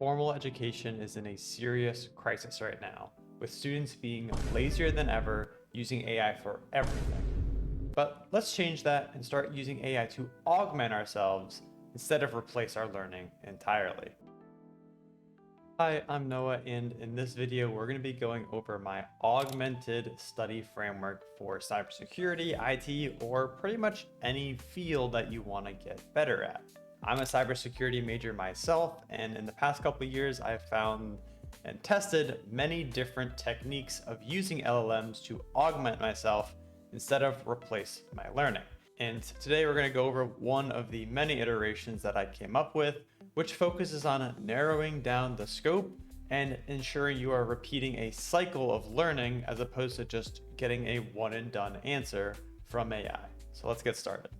Formal education is in a serious crisis right now, with students being lazier than ever using AI for everything. But let's change that and start using AI to augment ourselves instead of replace our learning entirely. Hi, I'm Noah, and in this video, we're going to be going over my augmented study framework for cybersecurity, IT, or pretty much any field that you want to get better at. I'm a cybersecurity major myself, and in the past couple of years, I've found and tested many different techniques of using LLMs to augment myself instead of replace my learning. And today we're going to go over one of the many iterations that I came up with, which focuses on narrowing down the scope and ensuring you are repeating a cycle of learning as opposed to just getting a one and done answer from AI. So let's get started.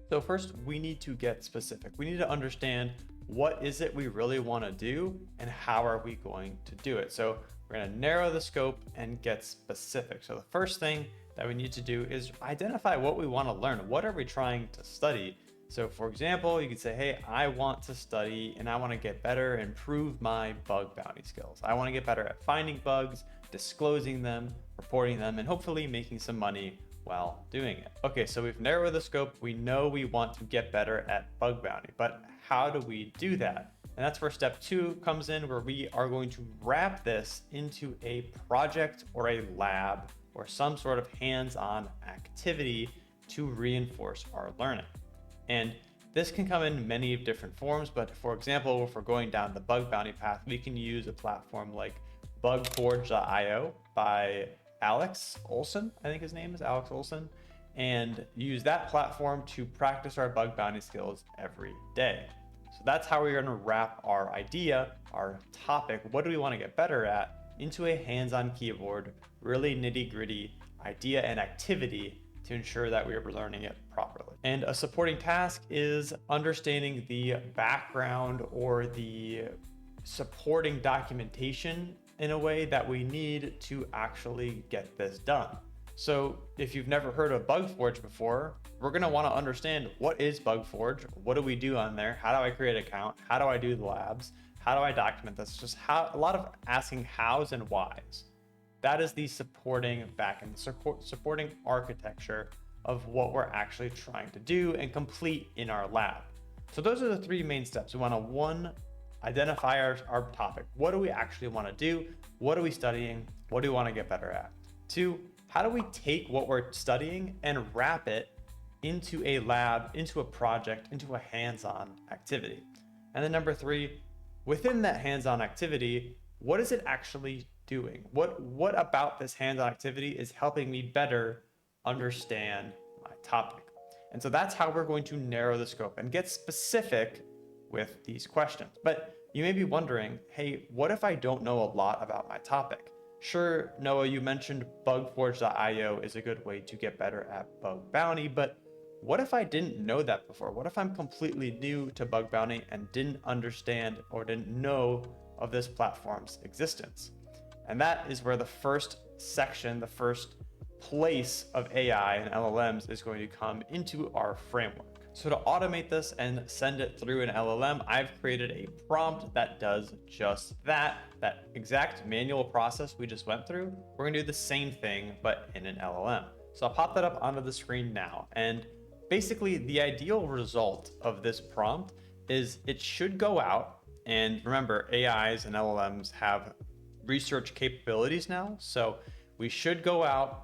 So first, we need to get specific. We need to understand what is it we really want to do and how are we going to do it. So we're going to narrow the scope and get specific. So the first thing that we need to do is identify what we want to learn. What are we trying to study? So for example, you could say, hey, I want to study and I want to get better and improve my bug bounty skills. I want to get better at finding bugs, disclosing them, reporting them, and hopefully making some money while doing it. Okay, so we've narrowed the scope. We know we want to get better at bug bounty, but how do we do that? And that's where step 2 comes in, where we are going to wrap this into a project or a lab or some sort of hands-on activity to reinforce our learning. And this can come in many different forms, but for example, if we're going down the bug bounty path, we can use a platform like bugforge.io by Alex Olson, I think his name is Alex Olson, and use that platform to practice our bug bounty skills every day. So that's how we're going to wrap our idea, our topic, what do we want to get better at, into a hands-on keyboard, really nitty-gritty idea and activity to ensure that we are learning it properly. And a supporting task is understanding the background or the supporting documentation in a way that we need to actually get this done. So if you've never heard of Bugforge before, we're going to want to understand what is Bugforge, what do we do on there, how do I create an account, how do I do the labs, how do I document this, just how, a lot of asking hows and whys. That is the supporting backend, supporting architecture of what we're actually trying to do and complete in our lab. So those are the 3 main steps. We want to, 1, identify our topic. What do we actually want to do? What are we studying? What do we want to get better at? 2, how do we take what we're studying and wrap it into a lab, into a project, into a hands-on activity? And then number 3, within that hands-on activity, what is it actually doing? What about this hands-on activity is helping me better understand my topic? And so that's how we're going to narrow the scope and get specific with these questions. But you may be wondering, hey, what if I don't know a lot about my topic? Sure, Noah, you mentioned bugforge.io is a good way to get better at bug bounty, but what if I didn't know that before? What if I'm completely new to bug bounty and didn't understand or didn't know of this platform's existence? And that is where the first section, the first place of AI and LLMs is going to come into our framework. So to automate this and send it through an LLM, I've created a prompt that does just that. That exact manual process we just went through, we're gonna do the same thing, but in an LLM. So I'll pop that up onto the screen now. And basically the ideal result of this prompt is it should go out, and remember, AIs and LLMs have research capabilities now. So we should go out,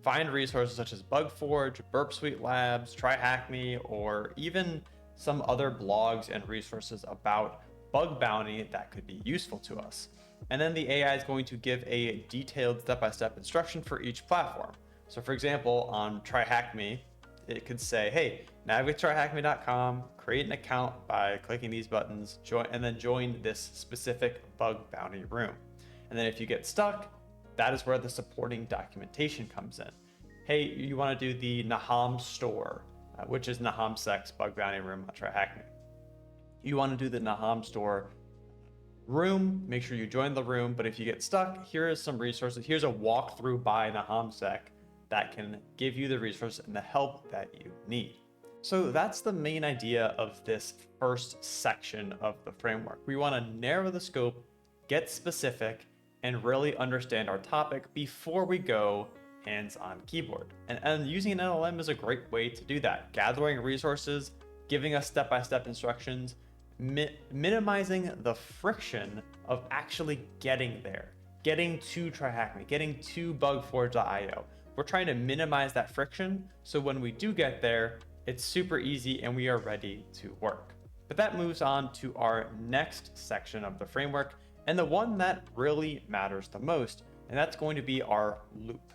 find resources such as Bugforge, Burp Suite Labs, TryHackMe, or even some other blogs and resources about bug bounty that could be useful to us. And then the AI is going to give a detailed step-by-step instruction for each platform. So for example, on TryHackMe, it could say, hey, navigate to tryhackme.com, create an account by clicking these buttons, and then join this specific bug bounty room. And then if you get stuck, that is where the supporting documentation comes in. Hey, you want to do the Naham store, which is Nahamsek's bug bounty room on TryHackMe. You want to do the Naham store room, make sure you join the room, but if you get stuck, here is some resources. Here's a walkthrough by Nahamsek that can give you the resources and the help that you need. So that's the main idea of this first section of the framework. We want to narrow the scope, get specific, and really understand our topic before we go hands on keyboard. And using an LLM is a great way to do that. Gathering resources, giving us step-by-step instructions, minimizing the friction of actually getting there, getting to TryHackMe, getting to bugforge.io. We're trying to minimize that friction so when we do get there, it's super easy and we are ready to work. But that moves on to our next section of the framework, and the one that really matters the most, and that's going to be our loop.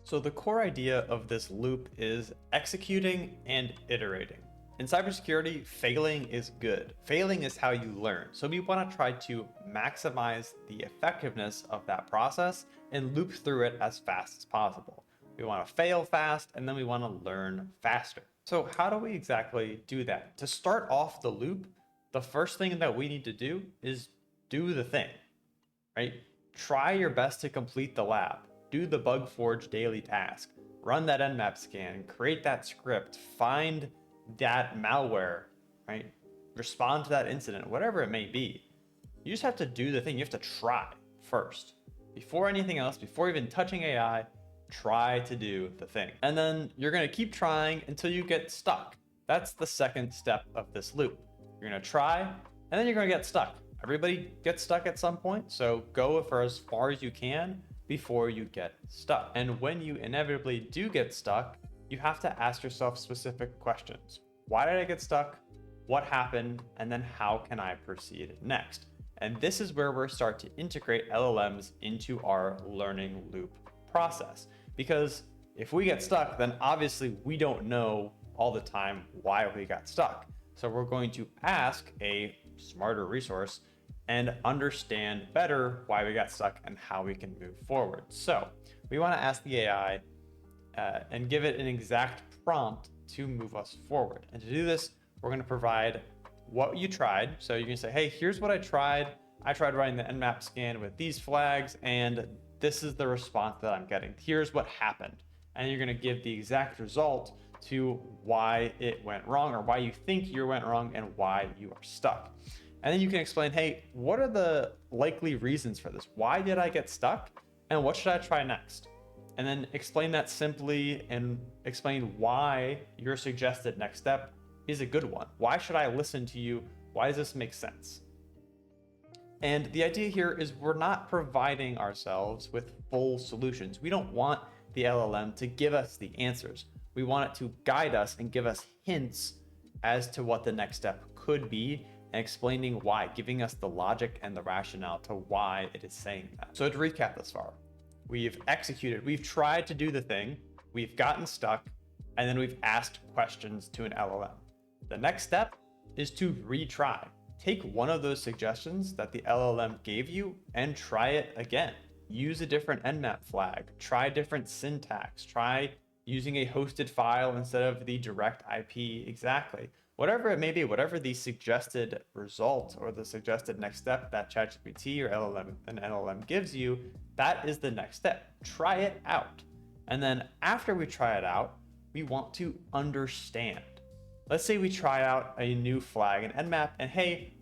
So the core idea of this loop is executing and iterating. In cybersecurity, failing is good. Failing is how you learn. So we want to try to maximize the effectiveness of that process and loop through it as fast as possible. We want to fail fast, and then we want to learn faster. So how do we exactly do that? To start off the loop, the first thing that we need to do is do the thing, right? Try your best to complete the lab. Do the Bugforge daily task. Run that Nmap scan. Create that script. Find that malware, right? Respond to that incident, whatever it may be. You just have to do the thing. You have to try first. Before anything else, before even touching AI, try to do the thing. And then you're going to keep trying until you get stuck. That's the second step of this loop. You're going to try, and then you're going to get stuck. Everybody gets stuck at some point, so go for as far as you can before you get stuck. And when you inevitably do get stuck, you have to ask yourself specific questions. Why did I get stuck? What happened? And then how can I proceed next? And this is where we start to integrate LLMs into our learning loop process. Because if we get stuck, then obviously we don't know all the time why we got stuck. So we're going to ask a smarter resource and understand better why we got stuck and how we can move forward. So we want to ask the AI and give it an exact prompt to move us forward. And to do this, we're going to provide what you tried. So you can say, hey, here's what I tried. I tried running the Nmap scan with these flags, and this is the response that I'm getting. Here's what happened. And you're going to give the exact result to why it went wrong, or why you think you went wrong, and why you are stuck. And then you can explain, hey, what are the likely reasons for this? Why did I get stuck? And what should I try next? And then explain that simply and explain why your suggested next step is a good one. Why should I listen to you? Why does this make sense? And the idea here is we're not providing ourselves with full solutions. We don't want the LLM to give us the answers. We want it to guide us and give us hints as to what the next step could be, and explaining why, giving us the logic and the rationale to why it is saying that. So to recap this far, we've executed, we've tried to do the thing, we've gotten stuck, and then we've asked questions to an LLM. The next step is to retry. Take one of those suggestions that the LLM gave you and try it again. Use a different Nmap flag, try different syntax, try using a hosted file instead of the direct IP, exactly. Whatever it may be, whatever the suggested result or the suggested next step that ChatGPT or an LLM gives you, that is the next step. Try it out. And then after we try it out, we want to understand. Let's say we try out a new flag in Nmap and hey,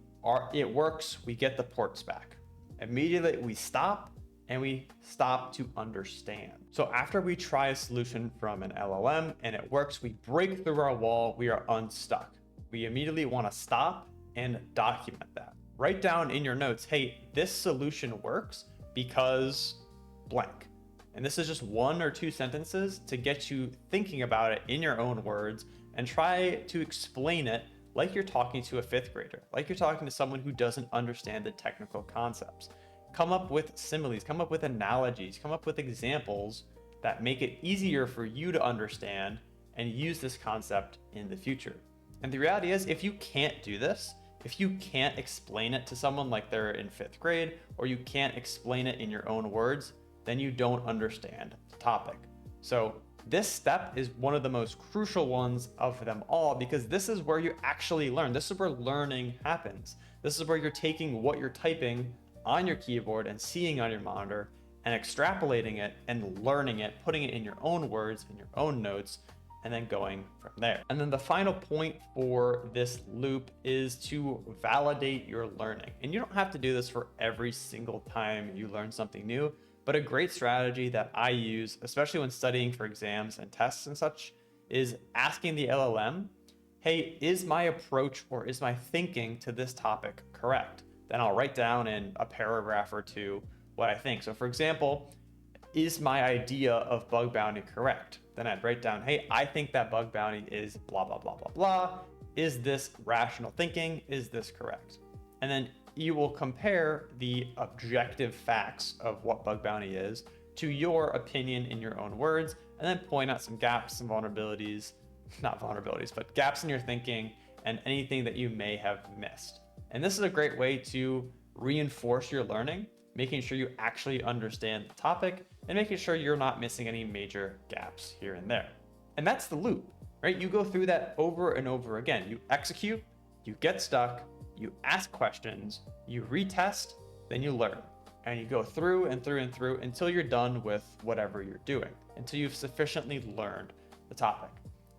it works, we get the ports back. Immediately we stop and we stop to understand. So after we try a solution from an LLM and it works, we break through our wall, we are unstuck. We immediately want to stop and document that. Write down in your notes, hey, this solution works because blank. And this is just 1 or 2 sentences to get you thinking about it in your own words and try to explain it like you're talking to a 5th grader, like you're talking to someone who doesn't understand the technical concepts. Come up with similes, come up with analogies, come up with examples that make it easier for you to understand and use this concept in the future. And the reality is, if you can't do this, if you can't explain it to someone like they're in 5th grade, or you can't explain it in your own words, then you don't understand the topic. So this step is one of the most crucial ones of them all, because this is where you actually learn. This is where learning happens. This is where you're taking what you're typing on your keyboard and seeing on your monitor and extrapolating it and learning it, putting it in your own words, in your own notes, and then going from there. And then the final point for this loop is to validate your learning. And you don't have to do this for every single time you learn something new, but a great strategy that I use, especially when studying for exams and tests and such, is asking the LLM, hey, is my approach or is my thinking to this topic correct? Then I'll write down in a paragraph or two what I think. So for example, is my idea of bug bounty correct? Then I'd write down, hey, I think that bug bounty is blah, blah, blah, blah, blah. Is this rational thinking? Is this correct? And then you will compare the objective facts of what bug bounty is to your opinion in your own words, and then point out some gaps, some vulnerabilities, not vulnerabilities, but gaps in your thinking and anything that you may have missed. And this is a great way to reinforce your learning, making sure you actually understand the topic and making sure you're not missing any major gaps here and there. And that's the loop, right? You go through that over and over again. You execute, you get stuck, you ask questions, you retest, then you learn. And you go through and through and through until you're done with whatever you're doing, until you've sufficiently learned the topic.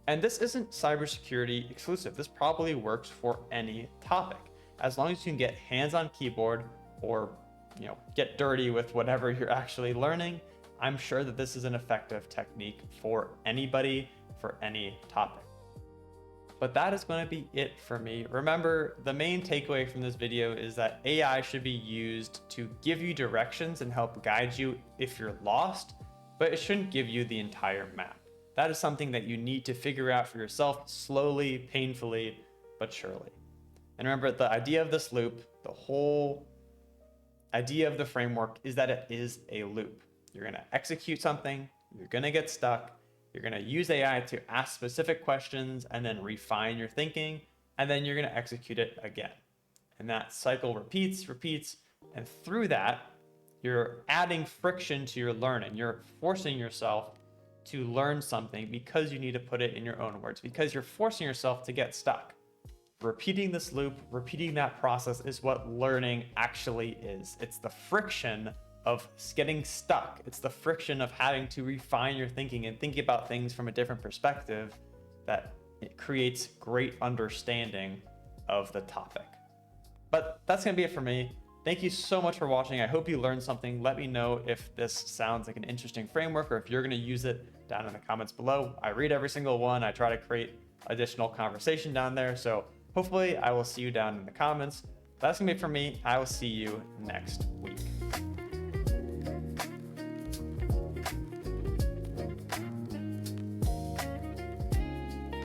And this isn't cybersecurity exclusive. This probably works for any topic. As long as you can get hands on keyboard or get dirty with whatever you're actually learning, I'm sure that this is an effective technique for anybody, for any topic. But that is going to be it for me. Remember, the main takeaway from this video is that AI should be used to give you directions and help guide you if you're lost, but it shouldn't give you the entire map. That is something that you need to figure out for yourself slowly, painfully, but surely. And remember, the idea of this loop, the whole idea of the framework is that it is a loop. You're going to execute something, you're going to get stuck, you're going to use AI to ask specific questions and then refine your thinking, and then you're going to execute it again. And that cycle repeats, and through that, you're adding friction to your learning. You're forcing yourself to learn something because you need to put it in your own words, because you're forcing yourself to get stuck. Repeating this loop, repeating that process is what learning actually is. It's the friction of getting stuck. It's the friction of having to refine your thinking and thinking about things from a different perspective that it creates great understanding of the topic. But that's gonna be it for me. Thank you so much for watching. I hope you learned something. Let me know if this sounds like an interesting framework or if you're gonna use it down in the comments below. I read every single one. I try to create additional conversation down there. So hopefully I will see you down in the comments. That's gonna be it for me. I will see you next week.